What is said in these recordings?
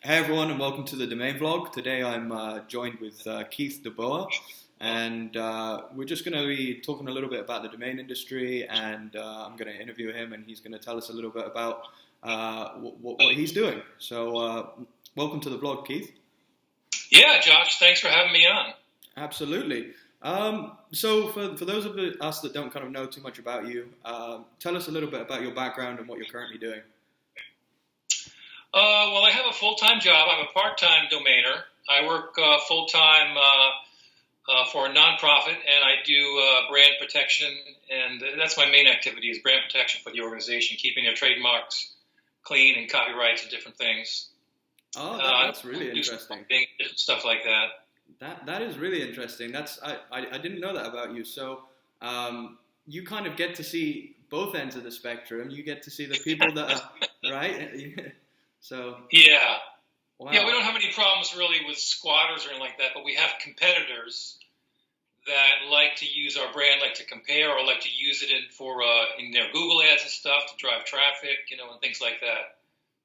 Hey everyone, and welcome to the Domain Vlog. Today I'm joined with Keith DeBoer, and we're just going to be talking a little bit about the domain industry, and I'm going to interview him, and he's going to tell us a little bit about what he's doing. So, welcome to the vlog, Keith. Yeah, Josh, thanks for having me on. Absolutely. So, for those of us that don't kind of know too much about you, tell us a little bit about your background and what you're currently doing. Well, I have a full-time job. I'm a part-time domainer. I work full-time for a nonprofit, and I do brand protection, and that's my main activity is brand protection for the organization, keeping their trademarks clean and copyrights and different things. Oh, that's really interesting. Stuff like that. That is really interesting. I didn't know that about you. So you kind of get to see both ends of the spectrum. You get to see the people that are right. So yeah, wow. Yeah, we don't have any problems really with squatters or anything like that, but we have competitors that like to use our brand, like to compare or like to use it in their Google ads and stuff to drive traffic, and things like that.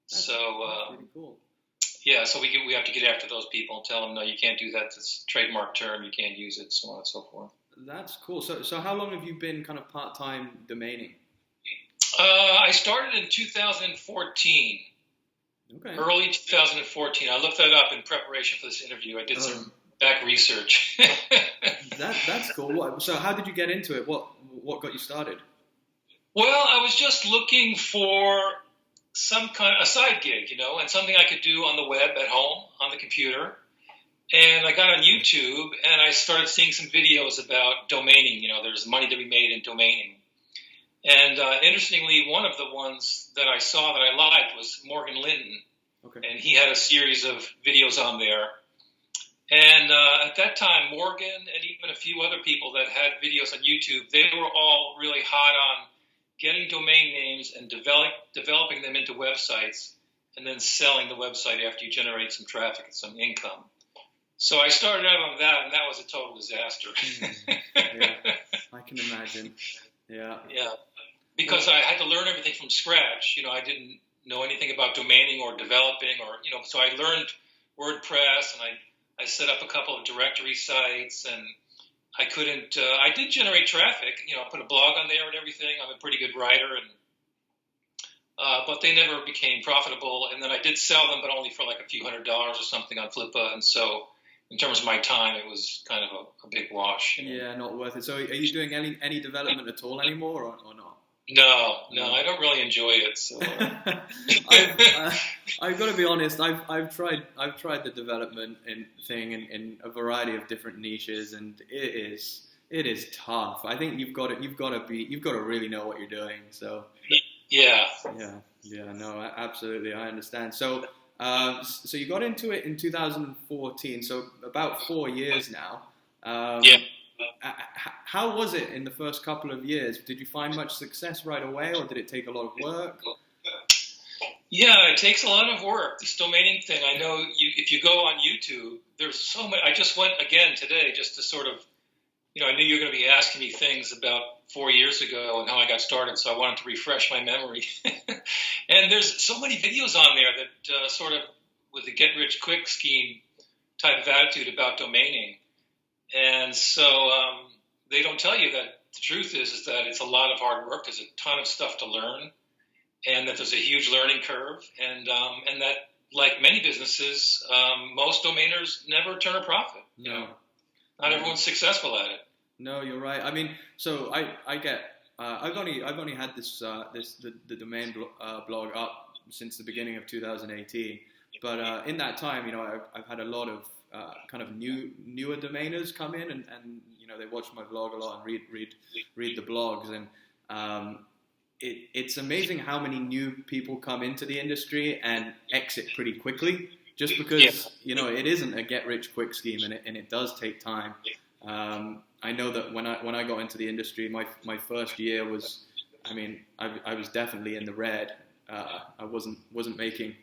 That's pretty cool. Yeah, so we have to get after those people and tell them, no, you can't do that. It's a trademark term. You can't use it, so on and so forth. That's cool. So how long have you been kind of part-time domaining? I started in 2014. Okay. Early 2014. I looked that up in preparation for this interview. I did some back research. That's cool. So how did you get into it? What got you started? Well, I was just looking for some kind of a side gig, and something I could do on the web at home on the computer. And I got on YouTube and I started seeing some videos about domaining. There's money to be made in domaining. And interestingly, one of the ones that I saw that I liked was Morgan Linton. Okay. And he had a series of videos on there. And at that time, Morgan and even a few other people that had videos on YouTube, they were all really hot on getting domain names and developing them into websites and then selling the website after you generate some traffic and some income. So I started out on that, and that was a total disaster. Yeah, I can imagine. Yeah. Yeah. Because I had to learn everything from scratch. I didn't know anything about domaining or developing so I learned WordPress, and I set up a couple of directory sites, and I did generate traffic, put a blog on there and everything. I'm a pretty good writer, but they never became profitable. And then I did sell them, but only for like a few $100s or something on Flippa. And so in terms of my time, it was kind of a big wash. Yeah, not worth it. So are you doing any development at all anymore or not? No, I don't really enjoy it. So I've got to be honest. I've tried the development thing in a variety of different niches, and it is tough. I think you've got to really know what you're doing. So yeah. No, absolutely, I understand. So so you got into it in 2014. So about 4 years now. Yeah. How was it in the first couple of years? Did you find much success right away, or did it take a lot of work? Yeah, it takes a lot of work. This domaining thing, I know if you go on YouTube, there's so many. I just went again today just to sort of, I knew you were going to be asking me things about 4 years ago and how I got started, so I wanted to refresh my memory. And there's so many videos on there that sort of with the get-rich-quick scheme type of attitude about domaining. And so they don't tell you that the truth is that it's a lot of hard work. There's a ton of stuff to learn, and that there's a huge learning curve, and that, like many businesses, most domainers never turn a profit. No. Not everyone's successful at it. No, you're right. I mean, so I get I've only had the domain blog up since the beginning of 2018, but in that time, I've had a lot of kind of newer domainers come in and they watch my blog a lot and read the blogs, and it's amazing how many new people come into the industry and exit pretty quickly just because it isn't a get rich quick scheme, and it does take time. I know that when I got into the industry, my first year was, I was definitely in the red. I wasn't making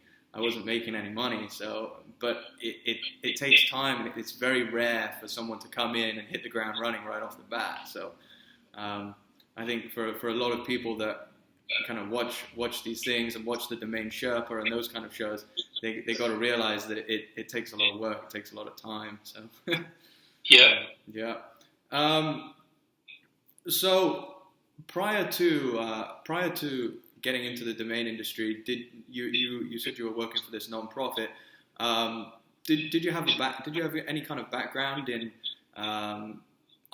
any money. So, but it takes time, and it's very rare for someone to come in and hit the ground running right off the bat. So, I think for a lot of people that kind of watch these things and watch the domain Sherpa and those kind of shows, they got to realize that it takes a lot of work, it takes a lot of time. So yeah. So prior to getting into the domain industry, you said you were working for this nonprofit? Did you have any kind of background in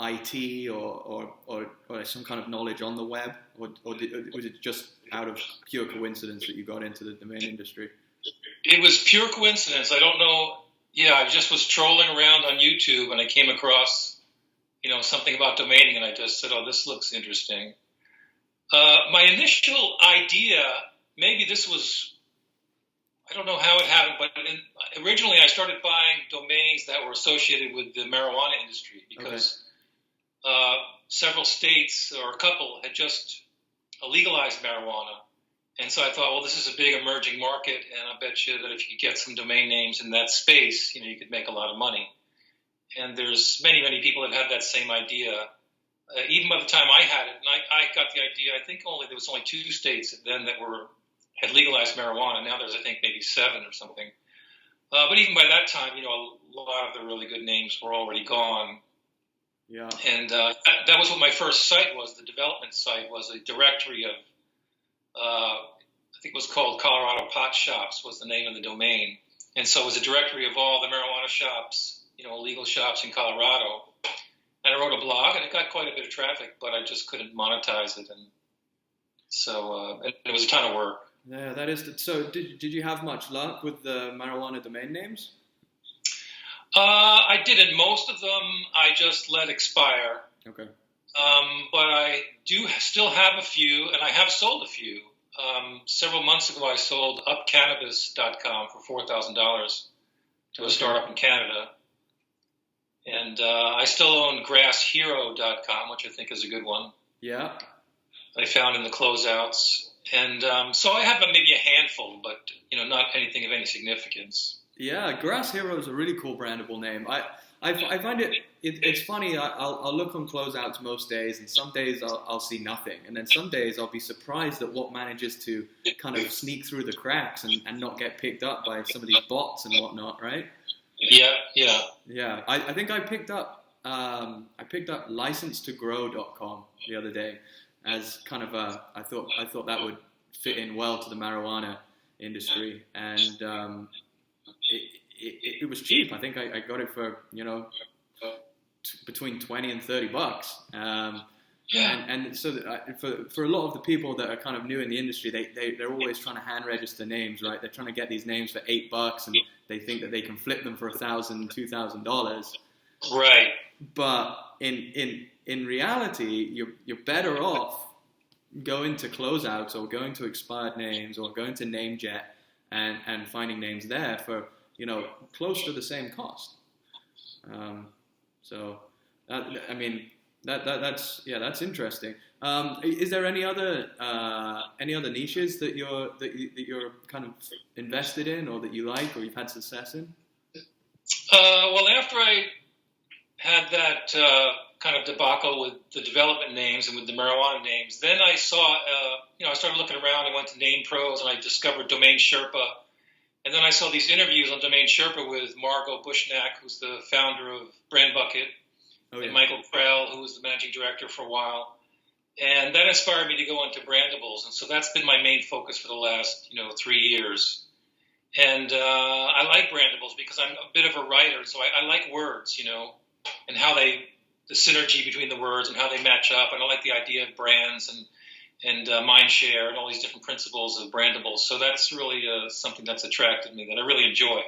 IT or some kind of knowledge on the web, or was it just out of pure coincidence that you got into the domain industry? It was pure coincidence. I don't know. Yeah, I just was trolling around on YouTube and I came across, something about domaining, and I just said, "Oh, this looks interesting." My initial idea, maybe this was, I don't know how it happened, but originally I started buying domains that were associated with the marijuana industry because several states or a couple had just legalized marijuana. And so I thought, well, this is a big emerging market, and I bet you that if you get some domain names in that space, you could make a lot of money. And there's many, many people that had that same idea. Even by the time I had it, and I got the idea, I think there was only 2 states then that had legalized marijuana. Now there's, I think, maybe 7 or something. But even by that time, a lot of the really good names were already gone. Yeah. And that was what my first site was. The development site was a directory of, I think it was called Colorado Pot Shops was the name of the domain. And so it was a directory of all the marijuana shops, illegal shops in Colorado. And I wrote a blog, and it got quite a bit of traffic, but I just couldn't monetize it. And so it was a ton of work. Yeah, that is. So did you have much luck with the marijuana domain names? I didn't. Most of them I just let expire. Okay. But I do still have a few, and I have sold a few. Several months ago, I sold upcannabis.com for $4,000 to a startup in Canada. And I still own grasshero.com, which I think is a good one. Yeah. I found in the closeouts. And so I have maybe a handful, but not anything of any significance. Yeah, Grass Hero is a really cool brandable name. I find it's funny. I'll look on closeouts most days, and some days I'll see nothing, and then some days I'll be surprised at what manages to kind of sneak through the cracks and not get picked up by some of these bots and whatnot, right? Yeah. I think I picked up license2grow.com the other day as kind of I thought that would fit in well to the marijuana industry, and it was cheap. I think I got it for between $20 and $30. And so for a lot of the people that are kind of new in the industry, they're always trying to hand register names, right? They're trying to get these names for $8, and they think that they can flip them for $1,000, $2,000. Right. But in reality, you're better off going to closeouts or going to expired names or going to NameJet and finding names there for close to the same cost. That's interesting. Is there any other niches that you're kind of invested in, or that you like, or you've had success in? Well, after I had that kind of debacle with the development names and with the marijuana names, then I saw, I started looking around. I went to Name Pros and I discovered Domain Sherpa. And then I saw these interviews on Domain Sherpa with Margot Bushnack, who's the founder of Brand Bucket, and Michael Krell, who was the managing director for a while. And that inspired me to go into brandables. And so that's been my main focus for the last, 3 years. And I like brandables because I'm a bit of a writer. So I like words, and how the synergy between the words and how they match up. And I like the idea of brands and mind share and all these different principles of brandables. So that's really something that's attracted me, that I really enjoy,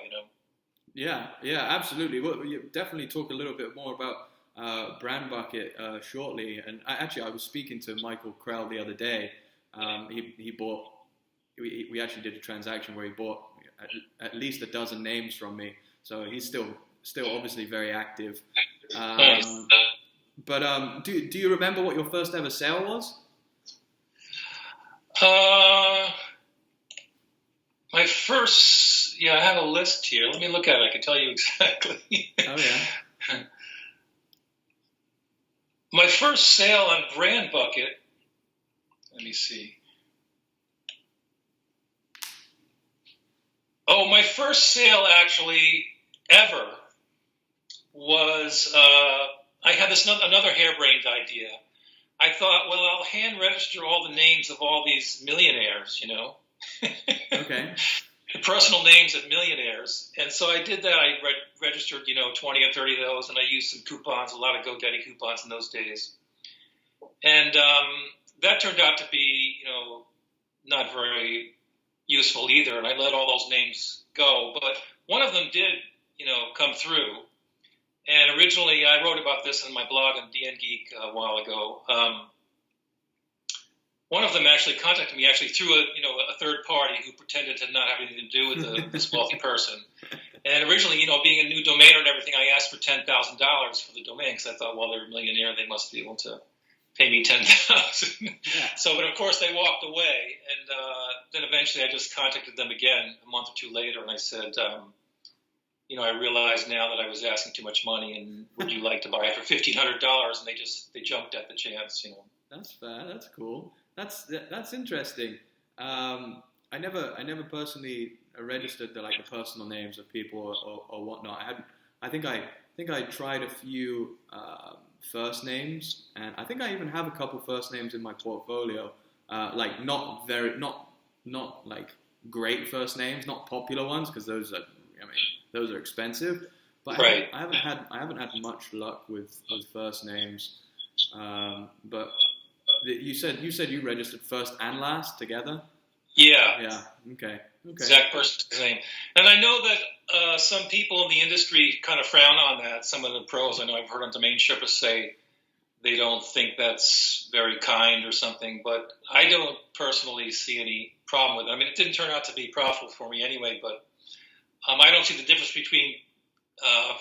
Yeah, absolutely. Well, you definitely talk a little bit more about Brand Bucket shortly. And I was speaking to Michael Krell the other day. He bought, we actually did a transaction where he bought at least a dozen names from me. So he's still obviously very active. Nice. But do you remember what your first ever sale was? My first, I have a list here. Let me look at it. I can tell you exactly. Oh, yeah. My first sale on Brand Bucket, let me see. first sale actually ever was I had another harebrained idea. I thought, well, I'll hand register all the names of all these millionaires, Okay. The personal names of millionaires. And so I did that. I registered, 20 or 30 of those, and I used some coupons, a lot of GoDaddy coupons in those days. And that turned out to be, not very useful either, and I let all those names go. But one of them did, come through. And originally, I wrote about this in my blog on DN Geek a while ago. One of them actually contacted me through a third party who pretended to not have anything to do with this wealthy person. And originally, being a new domainer and everything, I asked for $10,000 for the domain because I thought, well, they're a millionaire, they must be able to pay me $10,000. Yeah. So, but of course, they walked away, and then eventually, I just contacted them again a month or two later, and I said, I realized now that I was asking too much money, and would you like to buy it for $1,500? And they jumped at the chance, That's fair. That's cool. That's interesting. I never personally registered the personal names of people or whatnot. I think I tried a few first names, and I think I even have a couple first names in my portfolio. Not like great first names, not popular ones, because those are expensive. But right. I haven't had much luck with first names. But you said you registered first and last together. Yeah. Yeah. Okay. Exact person's name. And I know that some people in the industry kind of frown on that. Some of the pros, I know I've heard on Domain Sherpas say they don't think that's very kind or something. But I don't personally see any problem with it. I mean, it didn't turn out to be profitable for me anyway. But I don't see the difference between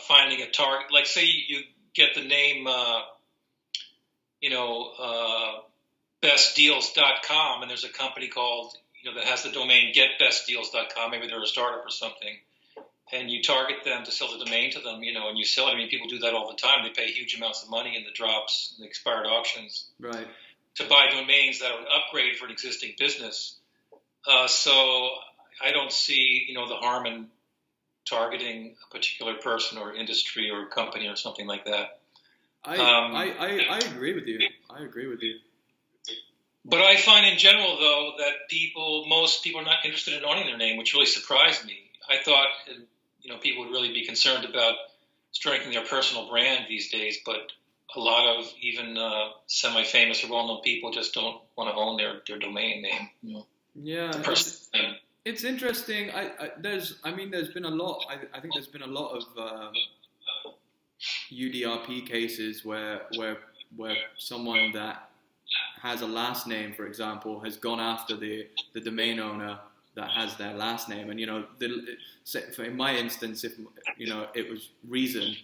finding a target. Like, say you get the name, bestdeals.com, and there's a company called, that has the domain getbestdeals.com. Maybe they're a startup or something. And you target them to sell the domain to them, and you sell it. I mean, people do that all the time. They pay huge amounts of money in the drops, the expired auctions, right, to buy domains that are an upgrade for an existing business. So I don't see, the harm in targeting a particular person or industry or company or something like that. I agree with you. But I find in general, though, that most people are not interested in owning their name, which really surprised me. I thought, people would really be concerned about strengthening their personal brand these days, but a lot of even semi-famous or well-known people just don't want to own their domain name. Yeah, it's interesting. There's been a lot. I think there's been a lot of UDRP cases where someone that has a last name, for example, has gone after the domain owner that has their last name, and in my instance, if it was Reason,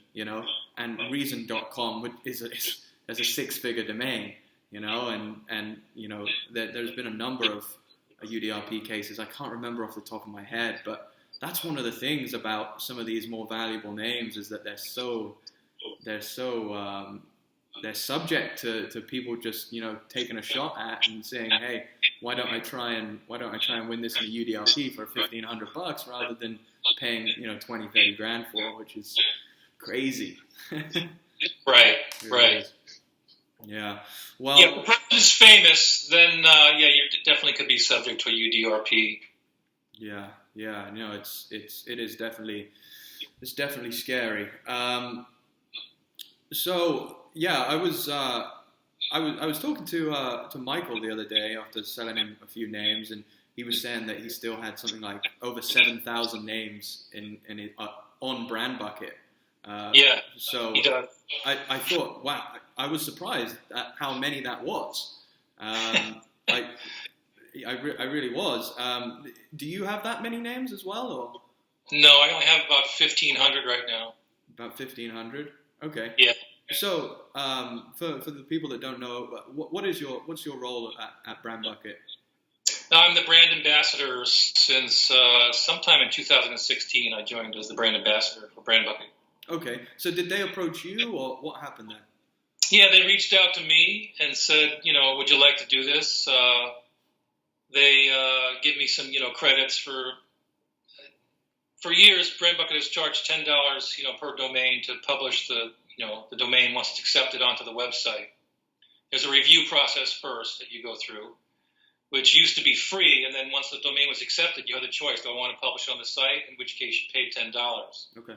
and Reason.com is a 6-figure domain, and there's been a number of UDRP cases. I can't remember off the top of my head, but that's one of the things about some of these more valuable names is that they're subject to people just taking a shot at and saying, hey, why don't I try and win this in a UDRP for $1,500 rather than paying 20, 30 grand for it, which is crazy. Right. Yeah. Well, if the person is famous, then you definitely could be subject to a UDRP. Yeah. It is definitely scary. So yeah, I was talking to Michael the other day after selling him a few names, and he was saying that he still had something like over 7,000 names in on Brand Bucket. So he does. I thought, wow, I was surprised at how many that was. I really was. Do you have that many names as well, or? No, I only have about 1,500 right now. About 1,500. Okay. Yeah. So, for the people that don't know, what's your role at Brand Bucket? I'm the brand ambassador since sometime in 2016. I joined as the brand ambassador for Brand Bucket. Okay. So did they approach you, or what happened there? Yeah, they reached out to me and said, would you like to do this? They give me some, credits for for years, Brandbucket has charged $10, per domain to publish the domain once it's accepted onto the website. There's a review process first that you go through, which used to be free, and then once the domain was accepted, you had the choice: do I want to publish it on the site? In which case, you paid $10. Okay.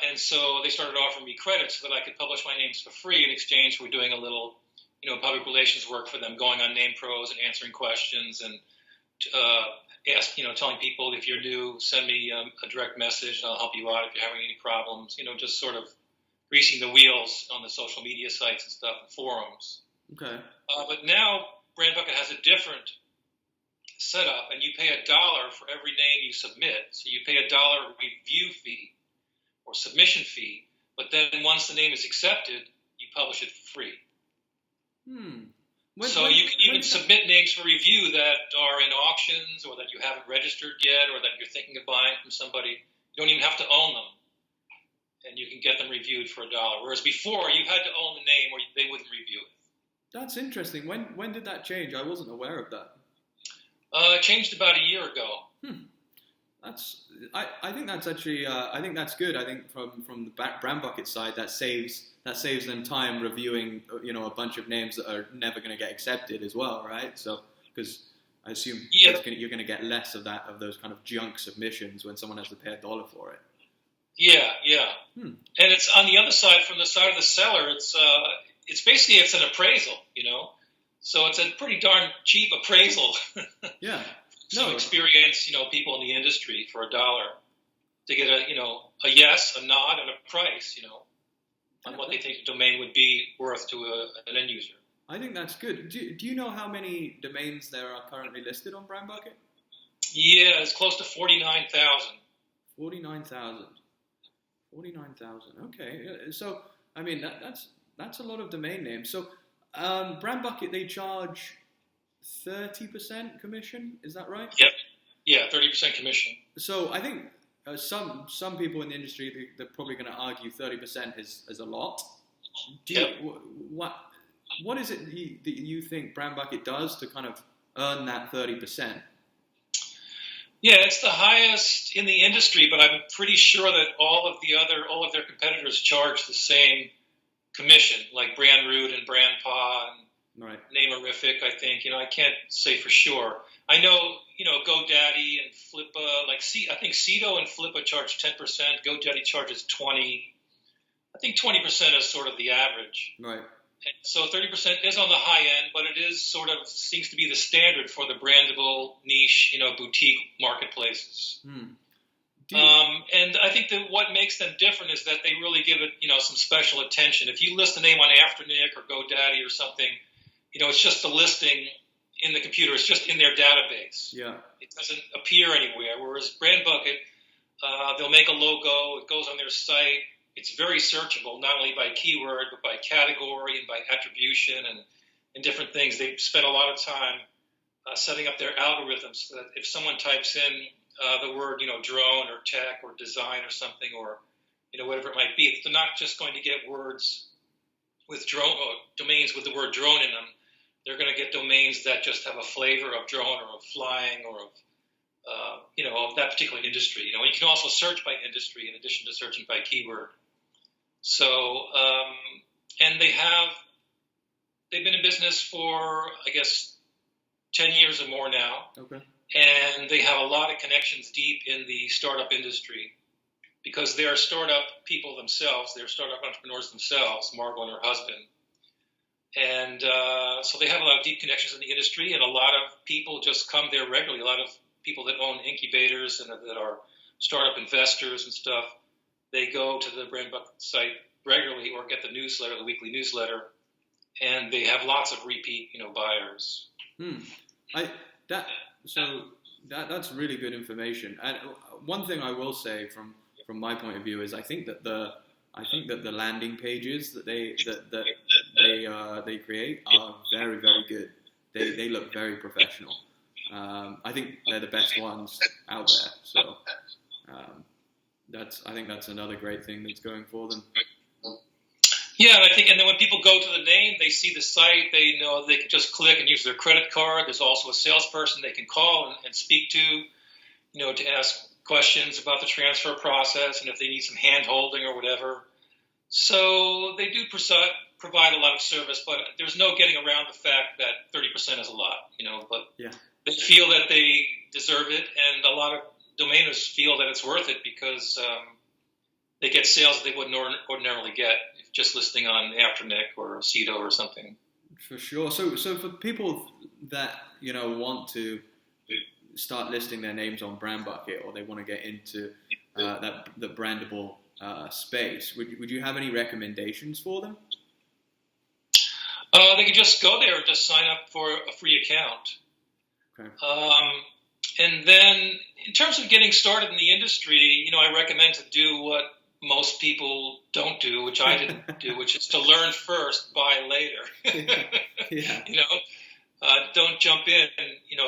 And so they started offering me credits so that I could publish my names for free in exchange for doing a little, public relations work for them, going on Name Pros and answering questions and telling people, if you're new, send me a direct message and I'll help you out if you're having any problems. Just sort of greasing the wheels on the social media sites and stuff and forums. Okay. But now Brandbucket has a different setup, and you pay $1 for every name you submit. So you pay $1 review fee or submission fee, but then once the name is accepted, you publish it for free. You can submit names for review that are in auctions or that you haven't registered yet or that you're thinking of buying from somebody. You don't even have to own them, and you can get them reviewed for $1. Whereas before, you had to own the name or they wouldn't review it. That's interesting. When did that change? I wasn't aware of that. It changed about a year ago. I think that's actually I think that's good. I think from the Brandbucket side, that saves them time reviewing a bunch of names that are never going to get accepted as well, right? So because I assume you're going to get less of those kind of junk submissions when someone has to pay $1 for it. Yeah. And it's on the other side, from the side of the seller. It's basically an appraisal, so it's a pretty darn cheap appraisal. Yeah. Some experienced, people in the industry for $1 to get a yes, a nod, and a price, on what they think the domain would be worth to an end user. I think that's good. Do you know how many domains there are currently listed on Brandbucket? Yeah, it's close to 49,000. 49,000. Okay. So, I mean, that's a lot of domain names. So, Brandbucket, they charge 30% commission. Is that right? Yep. Yeah, 30% commission. So, I think some people in the industry, they're probably going to argue 30% is a lot. What is it that you think Brandbucket does to kind of earn that 30%? Yeah, it's the highest in the industry, but I'm pretty sure that all of their competitors charge the same commission, like Brandroot and BrandPaw and right. Namerific. I think I can't say for sure. I know GoDaddy and Flippa, I think Cedo and Flippa charge 10%. GoDaddy charges 20%. I think 20% is sort of the average. Right. So 30% is on the high end, but it is sort of seems to be the standard for the brandable niche, boutique marketplaces. And I think that what makes them different is that they really give it, some special attention. If you list a name on Afternic or GoDaddy or something, it's just a listing in the computer. It's just in their database. Yeah. It doesn't appear anywhere. Whereas Brandbucket, they'll make a logo. It goes on their site. It's very searchable, not only by keyword, but by category and by attribution and different things. They've spent a lot of time setting up their algorithms so that if someone types in the word, drone or tech or design or something or, whatever it might be, they're not just going to get words with drone or domains with the word drone in them. They're going to get domains that just have a flavor of drone or of flying or of, of that particular industry. You can also search by industry in addition to searching by keyword. So, and they've been in business for, I guess, 10 years or more now. Okay. And they have a lot of connections deep in the startup industry because they are startup people themselves. They're startup entrepreneurs themselves, Margot and her husband. And so they have a lot of deep connections in the industry, and a lot of people just come there regularly. A lot of people that own incubators and that are startup investors and stuff, they go to the Brandbucket site regularly or get the newsletter, the weekly newsletter, and they have lots of repeat, buyers. That's really good information. And one thing I will say from my point of view is I think that the landing pages that they create are very, very good. They look very professional. I think they're the best ones out there. So I think that's another great thing that's going for them. Yeah, and then when people go to the name, they see the site, they know they can just click and use their credit card. There's also a salesperson they can call and speak to, to ask questions about the transfer process and if they need some hand holding or whatever. So they do provide a lot of service, but there's no getting around the fact that 30% is a lot, but Yeah. they feel that they deserve it, and a lot of domainers feel that it's worth it because they get sales that they wouldn't ordinarily get just listing on Afternic or Cedo or something. For sure. So for people that want to start listing their names on BrandBucket, or they want to get into the brandable space, would you have any recommendations for them? They could just go there and just sign up for a free account. Okay. And then in terms of getting started in the industry, I recommend to do what most people don't do, which I didn't do, which is to learn first, buy later. Yeah. Don't jump in,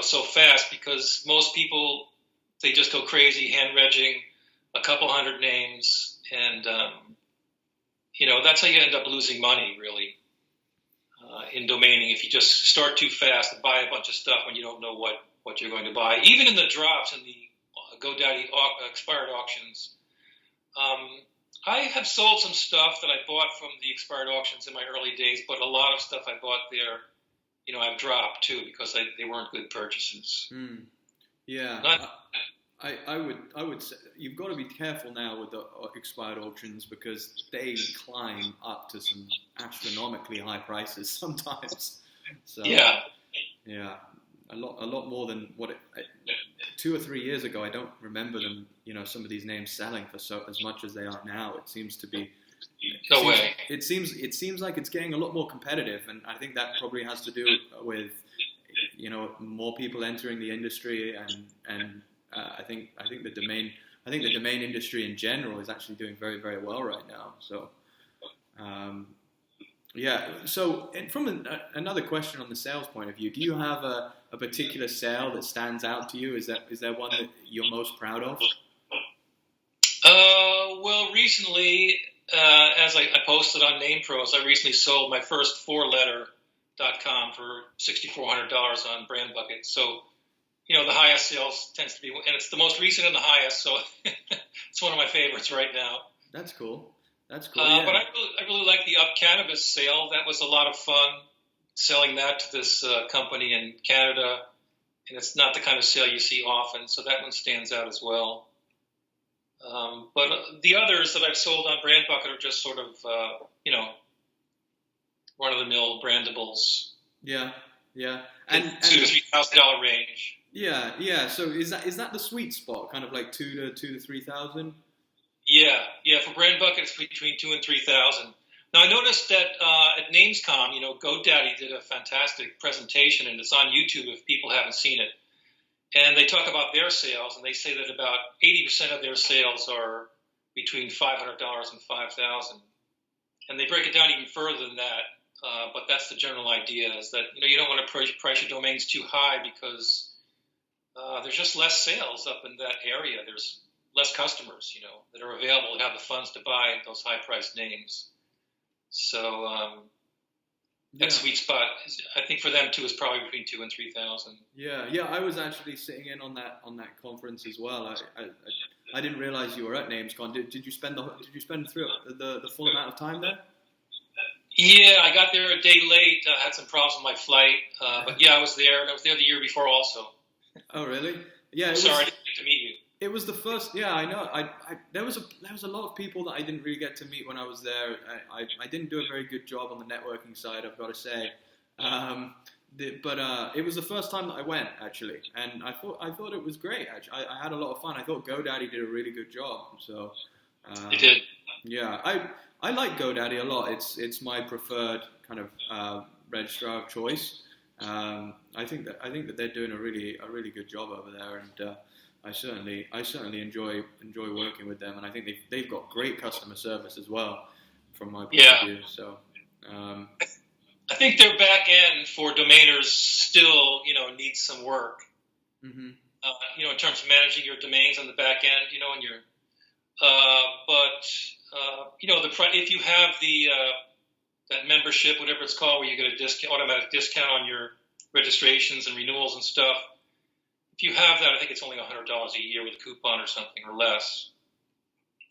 so fast, because most people, they just go crazy hand-regging a couple hundred names, and, that's how you end up losing money, really, in domaining. If you just start too fast and buy a bunch of stuff when you don't know what you're going to buy. Even in the drops in the GoDaddy expired auctions, I have sold some stuff that I bought from the expired auctions in my early days, but a lot of stuff I bought there, I've dropped too because they weren't good purchases. Yeah, I would say you've got to be careful now with the expired auctions because they climb up to some astronomically high prices sometimes. So yeah, a lot more than what 2 or 3 years ago. I don't remember them. Some of these names selling for as much as they are now. It seems to be. No way. It seems like it's getting a lot more competitive, and I think that probably has to do with more people entering the industry, and I think the domain industry in general is actually doing very, very well right now. So So from another question on the sales point of view, do you have a particular sale that stands out to you? Is there one that you're most proud of? Well, recently, as I posted on NamePros, I recently sold my first 4letter.com for $6,400 on BrandBucket. So, the highest sales tends to be, and it's the most recent and the highest, so it's one of my favorites right now. That's cool. Yeah. But I really like the Up Cannabis sale. That was a lot of fun, selling that to this company in Canada, and it's not the kind of sale you see often, so that one stands out as well. But the others that I've sold on BrandBucket are just sort of, run-of-the-mill brandables. Yeah. And $2,000 to $3,000 range. Yeah. So is that the sweet spot, kind of like $2,000 to $3,000? Yeah. For BrandBucket, it's between $2,000 and $3,000. Now I noticed that at NamesCom, GoDaddy did a fantastic presentation, and it's on YouTube if people haven't seen it. And they talk about their sales, and they say that about 80% of their sales are between $500 and $5,000. And they break it down even further than that. But that's the general idea, is that you don't want to price your domains too high because there's just less sales up in that area. There's less customers, that are available and have the funds to buy those high-priced names. So that sweet spot, I think for them too, is probably between $2,000 and $3,000. Yeah. I was actually sitting in on that conference as well. I didn't realize you were at NamesCon. Did you spend through the full amount of time there? Yeah, I got there a day late. I had some problems with my flight, but yeah, I was there, and I was there the year before also. Oh, really? Yeah. Sorry, I didn't get to meet you. It was the first. Yeah, I know. There was a lot of people that I didn't really get to meet when I was there. I didn't do a very good job on the networking side, I've got to say. But it was the first time that I went, actually, and I thought it was great. Actually, I had a lot of fun. I thought GoDaddy did a really good job. So It did. Yeah, I like GoDaddy a lot. It's my preferred kind of registrar of choice. I think that they're doing a really good job over there, and I certainly enjoy working with them, and I think they've got great customer service as well, from my point of view. So I think their back end for domainers still needs some work. Mm-hmm. In terms of managing your domains on the back end, and your if you have the that membership, whatever it's called, where you get a automatic discount on your registrations and renewals and stuff, If you have that, I think it's only $100 a year with a coupon or something or less.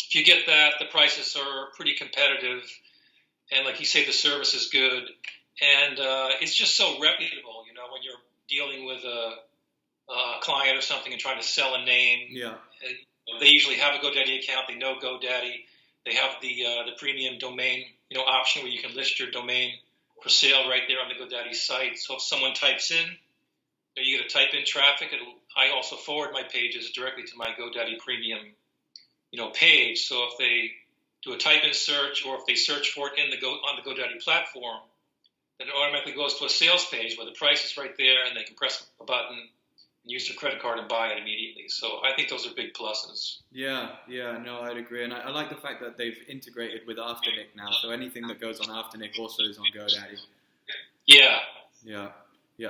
If you get that, the prices are pretty competitive, and like you say, the service is good, and it's just so reputable. When you're dealing with a client or something and trying to sell a name, they usually have a GoDaddy account. They know GoDaddy. They have the premium domain option where you can list your domain for sale right there on the GoDaddy site. So if someone types in, you get to type in traffic. I also forward my pages directly to my GoDaddy premium page. So if they do a type in search, or if they search for it on the GoDaddy platform, then it automatically goes to a sales page where the price is right there, and they can press a button and use their credit card and buy it immediately. So I think those are big pluses. Yeah, no, I'd agree. And I like the fact that they've integrated with Afternic now. So anything that goes on Afternic also is on GoDaddy. Yeah.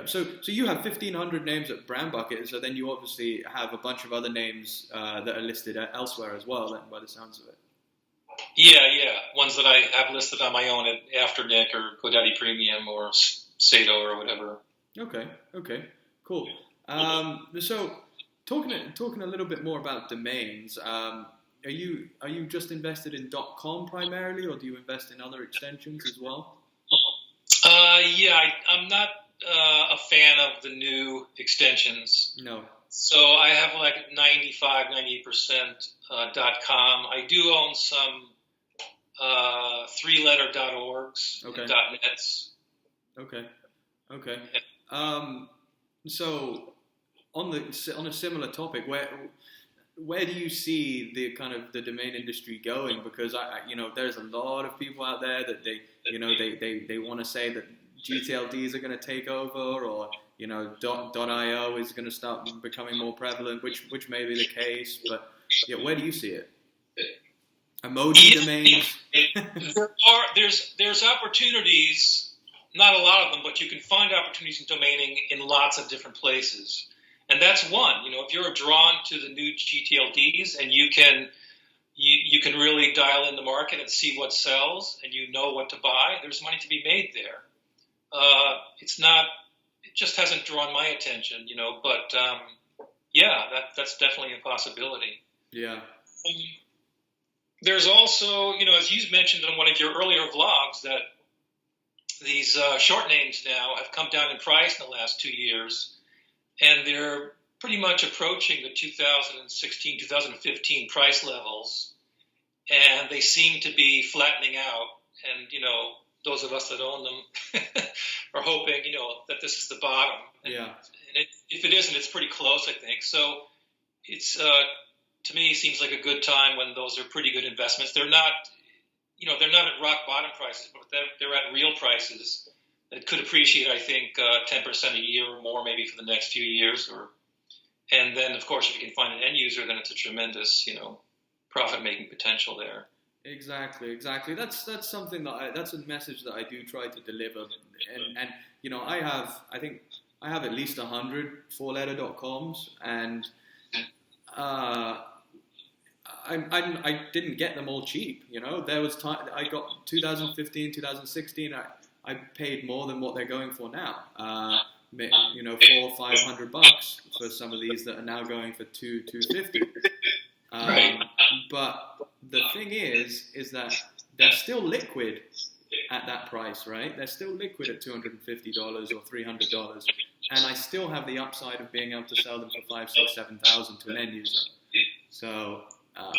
So you have 1,500 names at Brand Bucket. So then you obviously have a bunch of other names that are listed elsewhere as well, then, by the sounds of it. Yeah. Ones that I have listed on my own at Afternic or GoDaddy Premium or Sato or whatever. Okay, cool. So talking a little bit more about domains, are you just invested in .com primarily, or do you invest in other extensions as well? I'm not a fan of the new extensions. No. So I have like 98% .com. I do own some 3-letter .orgs and .nets. Okay. So on a similar topic, where do you see the kind of the domain industry going? Because there's a lot of people out there that they want to say that GTLDs are going to take over, or .io is going to start becoming more prevalent, which may be the case. But where do you see it? Emoji domains. There's opportunities, not a lot of them, but you can find opportunities in domaining in lots of different places. And that's one. If you're drawn to the new GTLDs and you can really dial in the market and see what sells, and you know what to buy, there's money to be made there. It just hasn't drawn my attention, but that's definitely a possibility. Yeah. There's also, as you mentioned on one of your earlier vlogs, that these short names now have come down in price in the last 2 years, and they're pretty much approaching the 2016, 2015 price levels, and they seem to be flattening out. And, those of us that own them are hoping, that this is the bottom. And if it isn't, it's pretty close, I think. So it's, to me, seems like a good time when those are pretty good investments. They're not, they're not at rock bottom prices, but they're at real prices that could appreciate, I think, 10% a year or more, maybe for the next few years. And then, of course, if you can find an end user, then it's a tremendous, profit-making potential there. Exactly. That's something that's a message that I do try to deliver, and I think I have at least 100 4-letter.coms, and I didn't get them all cheap. There was time I got 2015, 2016. I paid more than what they're going for now. $400 or $500 for some of these that are now going for $250. Right. But the thing is that they're still liquid at that price, right? They're still liquid at $250 or $300, and I still have the upside of being able to sell them for $5,000, $6,000, $7,000 to an end user. So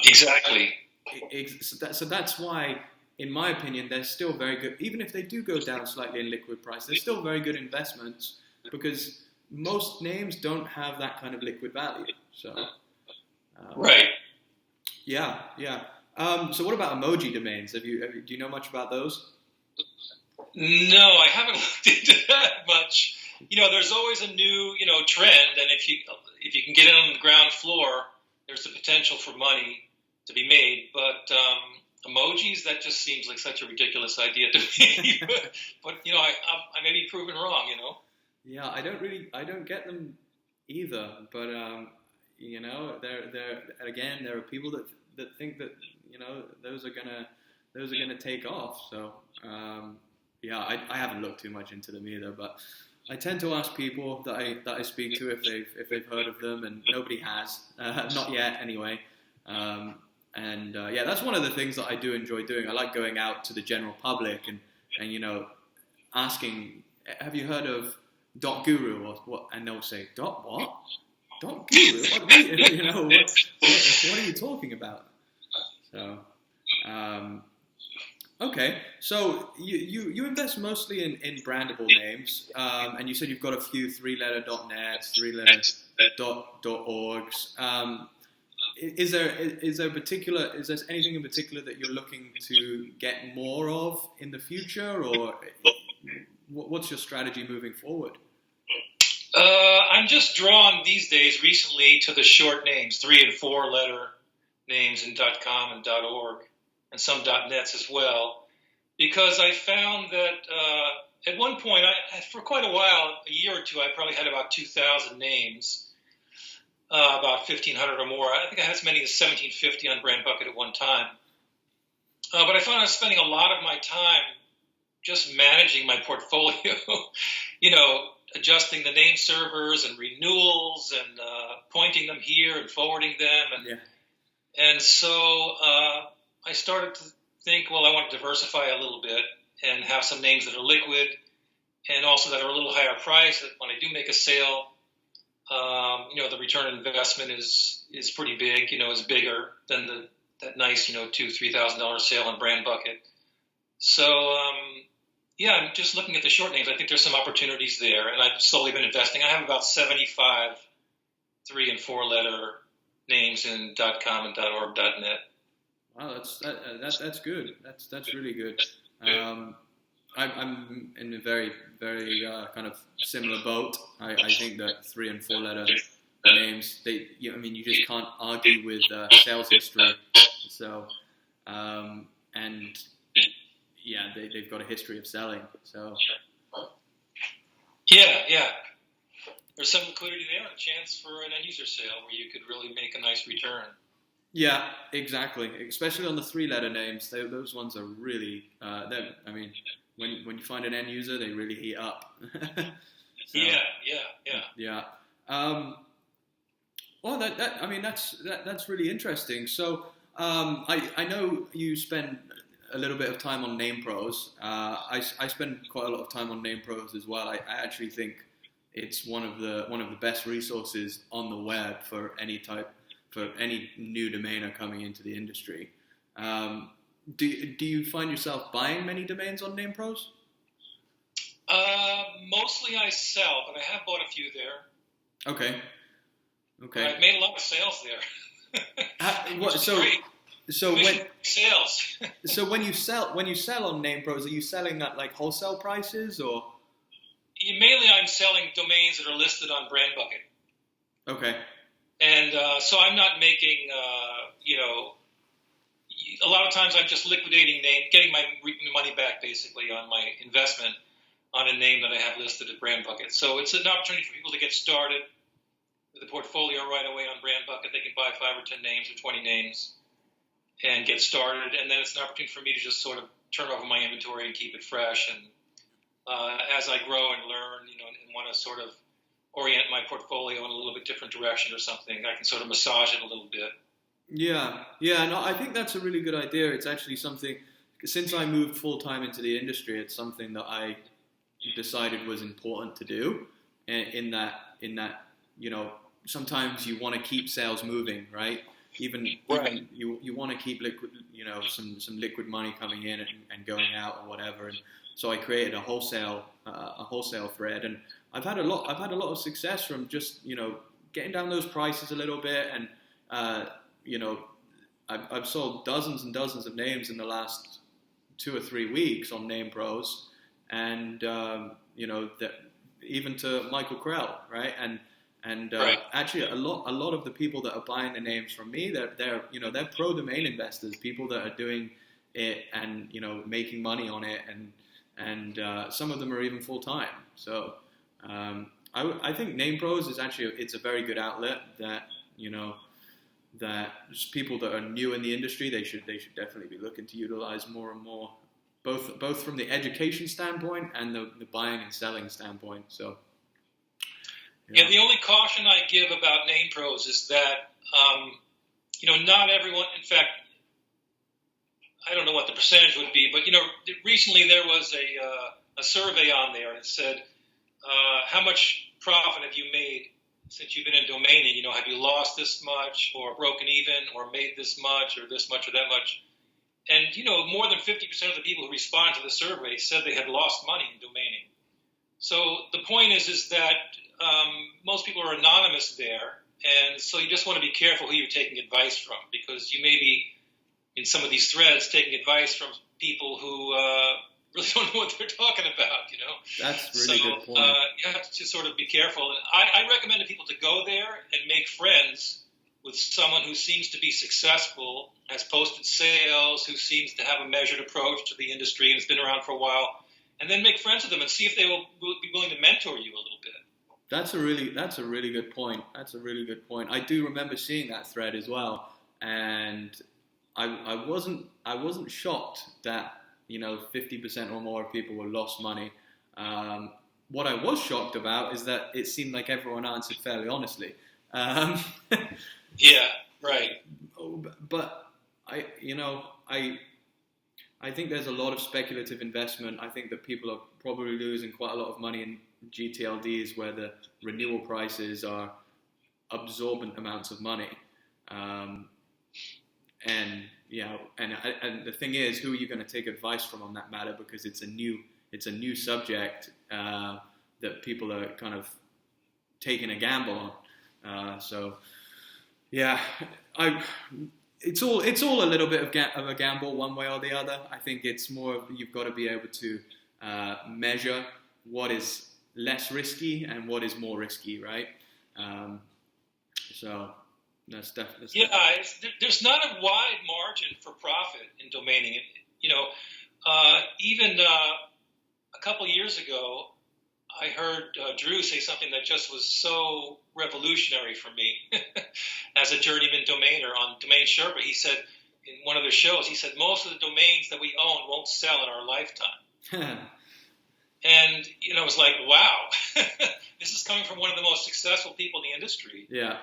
exactly. So that's why, in my opinion, they're still very good. Even if they do go down slightly in liquid price, they're still very good investments, because most names don't have that kind of liquid value. So right. Yeah. So what about emoji domains? Do you know much about those? No, I haven't looked into that much. There's always a new, trend, and if you can get in on the ground floor, there's the potential for money to be made. But emojis, that just seems like such a ridiculous idea to me. but I may be proven wrong. Yeah, I don't get them either. But there are people that think that those are gonna take off. So I haven't looked too much into them either, but I tend to ask people that I speak to if they've heard of them, and nobody has, not yet anyway. Yeah, that's one of the things that I do enjoy doing. I like going out to the general public and asking, have you heard of Dot Guru or what? And they'll say, Dot what? Dot Guru? What are you talking about? So, okay. So you invest mostly in brandable names, and you said you've got a few three-letter .nets, three-letter .orgs. Is there anything in particular that you're looking to get more of in the future, or what's your strategy moving forward? I'm just drawn these days recently to the short names, 3- and 4-letter names in .com and .org, and some .nets as well, because I found that at one point, for quite a while, a year or two, I probably had about 2,000 names. About 1,500 or more. I think I had as many as 1,750 on Brand Bucket at one time. But I found I was spending a lot of my time just managing my portfolio, adjusting the name servers and renewals and pointing them here and forwarding them. And so I started to think, well, I want to diversify a little bit and have some names that are liquid and also that are a little higher price. That when I do make a sale, the return on investment is pretty big. Is bigger than that nice, $2,000-$3,000 sale on Brand Bucket. So, I'm just looking at the short names. I think there's some opportunities there, and I've slowly been investing. I have about 75 3- and 4-letter names in .com and .org.net. Wow, that's good. That's really good. I'm in a very, very kind of similar boat. I think that 3- and 4-letter names, you just can't argue with sales history. So, they've got a history of selling. So, yeah. There's some liquidity there and a chance for an end user sale where you could really make a nice return. Yeah, exactly. Especially on the 3-letter names, those ones are really. When you find an end user, they really heat up. So, yeah. Well, that's really interesting. So, I know you spend a little bit of time on Name Pros. I spend quite a lot of time on Name Pros as well. I actually think it's one of the best resources on the web for any new domainer coming into the industry. Do you find yourself buying many domains on Name Pros? Mostly I sell, but I have bought a few there. Okay. I've made a lot of sales there. So when sales. So when you sell on Name Pros, are you selling at like wholesale prices or? Mainly, I'm selling domains that are listed on Brand Bucket. Okay. And so I'm not making, a lot of times I'm just liquidating getting my money back basically on my investment on a name that I have listed at Brand Bucket. So it's an opportunity for people to get started with a portfolio right away on Brand Bucket. They can buy 5 or 10 names or 20 names and get started. And then it's an opportunity for me to just sort of turn over my inventory and keep it fresh. And as I grow and learn, and want to sort of orient my portfolio in a little bit different direction or something, I can sort of massage it a little bit. Yeah. No, I think that's a really good idea. It's actually something, since I moved full-time into the industry, it's something that I decided was important to do in that, sometimes you want to keep sales moving, right? Even you want to keep liquid, some liquid money coming in and going out or whatever. And so I created a wholesale thread, and I've had a lot of success from just, getting down those prices a little bit. And, I've sold dozens and dozens of names in the last 2 or 3 weeks on Name Pros, and that even to Michael Krell, right? And actually a lot of the people that are buying the names from me, they're pro domain investors, people that are doing it and making money on it, and some of them are even full time. So I think Name Pros is actually it's a very good outlet that that just people that are new in the industry they should definitely be looking to utilize more and more. both from the education standpoint and the buying and selling standpoint. So, yeah, the only caution I give about name pros is that not everyone. In fact, I don't know what the percentage would be, but recently there was a survey on there, and it said how much profit have you made since you've been in domaining? Have you lost this much, or broken even, or made this much, or this much, or that much? And, more than 50% of the people who responded to the survey said they had lost money in domaining. So the point is that most people are anonymous there, and so you just want to be careful who you're taking advice from, because you may be, in some of these threads, taking advice from people who really don't know what they're talking about, That's a really good point. You have to sort of be careful. And I recommend to people to go there and make friends with someone who seems to be successful, has posted sales, who seems to have a measured approach to the industry and has been around for a while, and then make friends with them and see if they will be willing to mentor you a little bit. That's a really good point. That's a really good point. I do remember seeing that thread as well, and I wasn't shocked that 50% or more of people were lost money. What I was shocked about is that it seemed like everyone answered fairly honestly. Yeah, right. But I think there's a lot of speculative investment. I think that people are probably losing quite a lot of money in GTLDs where the renewal prices are absorbent amounts of money. And the thing is, who are you going to take advice from on that matter? Because it's a new subject that people are kind of taking a gamble on. It's all a little bit of a gamble, one way or the other. I think it's more you've got to be able to measure what is less risky and what is more risky, right? So that's definitely. Yeah, there's not a wide margin for profit in domaining. Even a couple of years ago, I heard Drew say something that just was so revolutionary for me as a journeyman domainer on Domain Sherpa. He said in one of their shows, most of the domains that we own won't sell in our lifetime. And, I was like, wow, this is coming from one of the most successful people in the industry. Yeah.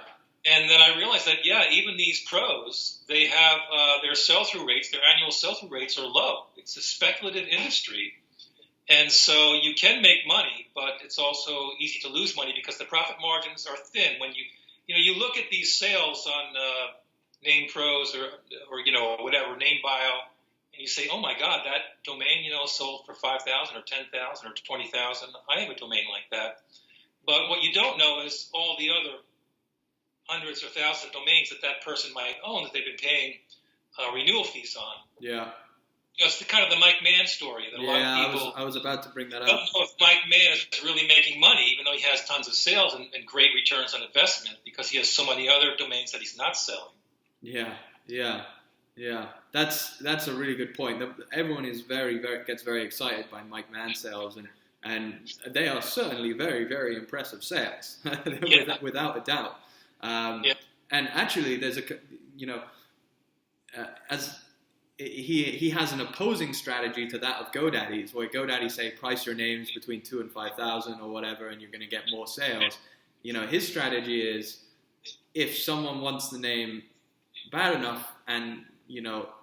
And then I realized that, even these pros, they have their sell-through rates, their annual sell-through rates are low. It's a speculative industry. And so you can make money, but it's also easy to lose money because the profit margins are thin. When you look at these sales on Name Pros or whatever, Name Bio, and you say, oh my God, that domain, sold for 5,000 or 10,000 or 20,000. I have a domain like that. But what you don't know is all the other hundreds or thousands of domains that person might own that they've been paying renewal fees on. Yeah. It's the kind of the Mike Mann story that a lot of people. I was about to bring that up. Don't know if Mike Mann is really making money, even though he has tons of sales and great returns on investment, because he has so many other domains that he's not selling. Yeah. That's a really good point. Everyone is gets very excited by Mike Mann sales, and they are certainly very, very impressive sales, without a doubt. And actually, there's as he has an opposing strategy to that of GoDaddy's, where GoDaddy say price your names between 2,000 and 5,000 or whatever, and you're going to get more sales. His strategy is if someone wants the name bad enough, and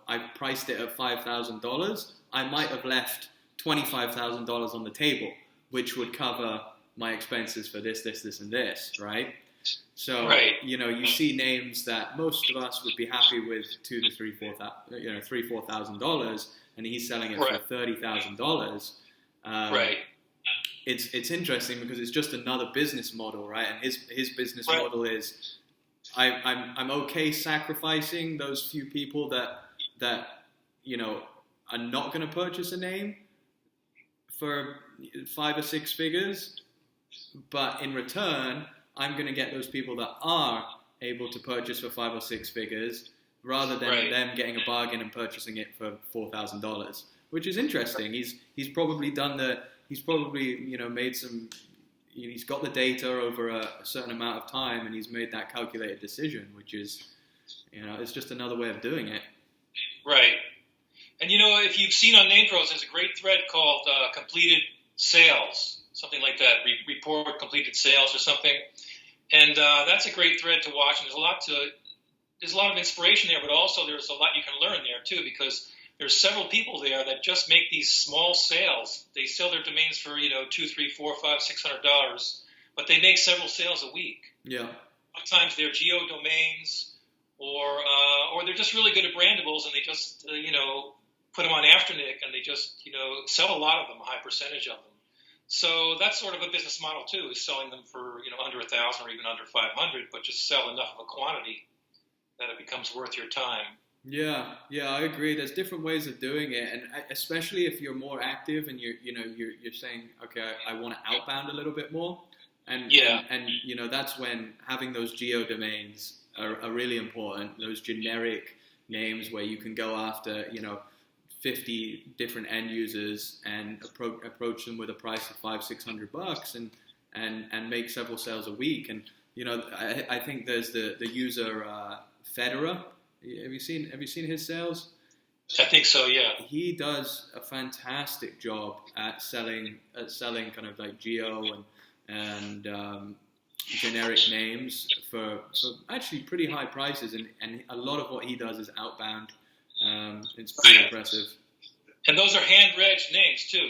I priced it at $5,000, I might have left $25,000 on the table, which would cover my expenses for this, and this, right? So, right. You see names that most of us would be happy with $4,000, and he's selling it for $30,000. Right. It's interesting because it's just another business model, right? And his business model is, I'm okay sacrificing those few people that are not going to purchase a name for 5 or 6 figures, but in return, I'm going to get those people that are able to purchase for 5 or 6 figures, rather than them getting a bargain and purchasing it for $4,000, which is interesting. He's probably made some. He's got the data over a certain amount of time, and he's made that calculated decision, which is, it's just another way of doing it. Right. And if you've seen on NamePros, there's a great thread called completed sales, something like that, report completed sales or something. And that's a great thread to watch. And there's a lot of inspiration there, but also there's a lot you can learn there too, because there's several people there that just make these small sales. They sell their domains for $2, $3, $4, $5, $600, but they make several sales a week. Yeah. Sometimes they're geo domains, or they're just really good at brandables, and they just put them on Afternic, and they just sell a lot of them, a high percentage of them. So that's sort of a business model too, is selling them for under 1,000 or even under 500, but just sell enough of a quantity that it becomes worth your time. Yeah, I agree. There's different ways of doing it, and especially if you're more active and you're saying, okay, I want to outbound a little bit more, and that's when having those geo domains are really important. Those generic names where you can go after 50 different end users and approach them with a price of $500-$600 and make several sales a week. And I think there's the user Federer. Have you seen his sales? I think so. Yeah. He does a fantastic job at selling kind of like geo and generic names for actually pretty high prices, and a lot of what he does is outbound. It's pretty impressive. And those are hand-regged names too.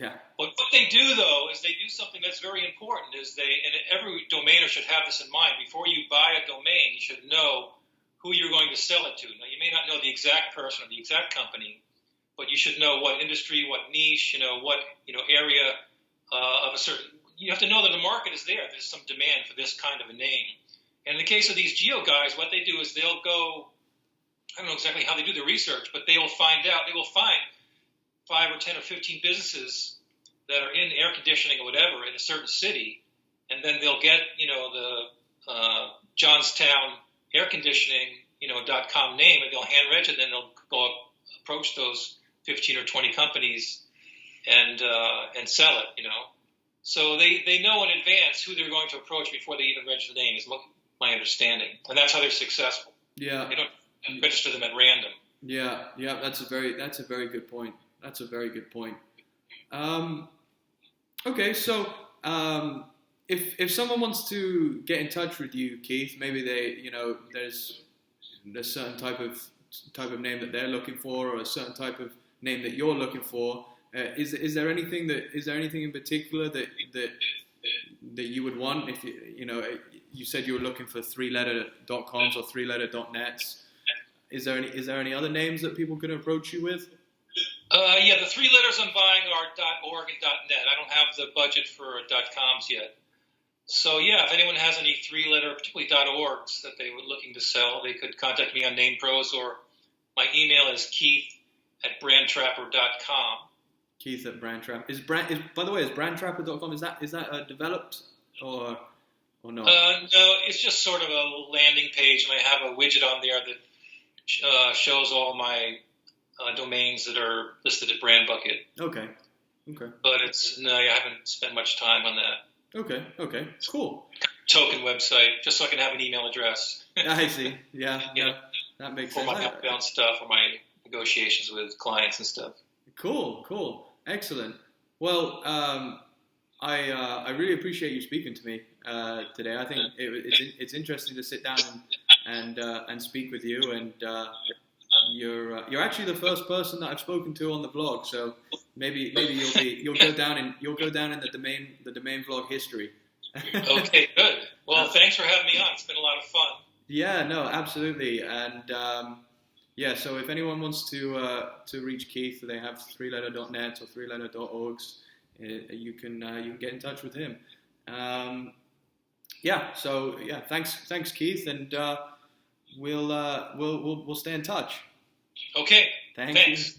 But what they do though is they do something that's very important. And every domainer should have this in mind. Before you buy a domain, you should know who you're going to sell it to. Now, you may not know the exact person or the exact company, but you should know what industry, what niche, what area of a certain. You have to know that the market is there. There's some demand for this kind of a name. And in the case of these geo guys, what they do is they'll go. I don't know exactly how they do the research, but they will find 5 or 10 or 15 businesses that are in air conditioning or whatever in a certain city, and then they'll get the Johnstown air conditioning .com name, and they'll hand reg it, and then they'll go approach those 15 or 20 companies and sell it. So they know in advance who they're going to approach before they even register the name, is my understanding, and that's how they're successful. Yeah. They don't register them at random. Yeah, that's a very good point. That's a very good point. Okay, so if someone wants to get in touch with you, Keith, maybe they there's certain type of name that they're looking for, or a certain type of name that you're looking for. Is there anything in particular that you would want? If you said you were looking for 3-letter.coms or 3-letter.nets. Is there any other names that people can approach you with? Yeah, the 3 letters I'm buying are .org and .net. I don't have the budget for .coms yet. So yeah, if anyone has any 3-letter, particularly .orgs that they were looking to sell, they could contact me on NamePros, or my email is keith@brandtrapper.com. Keith at BrandTrapper. By the way, is BrandTrapper.com, is that developed or not? No, it's just sort of a landing page, and I have a widget on there that shows all my domains that are listed at BrandBucket. Okay. But I haven't spent much time on that. Okay, cool. Token website, just so I can have an email address. I see. Yeah, that makes sense. For my outbound stuff, or my negotiations with clients and stuff. Cool. Excellent. Well, I really appreciate you speaking to me today. I think it's interesting to sit down and speak with you, and you're actually the first person that I've spoken to on the blog. So maybe you'll go down in the domain vlog history. Okay, good. Well, thanks for having me on. It's been a lot of fun. Yeah, no, absolutely, and. So if anyone wants to reach Keith, they have 3-letter.net or 3-letter.orgs. You can get in touch with him. Thanks Keith, and we'll stay in touch. Okay. Thanks.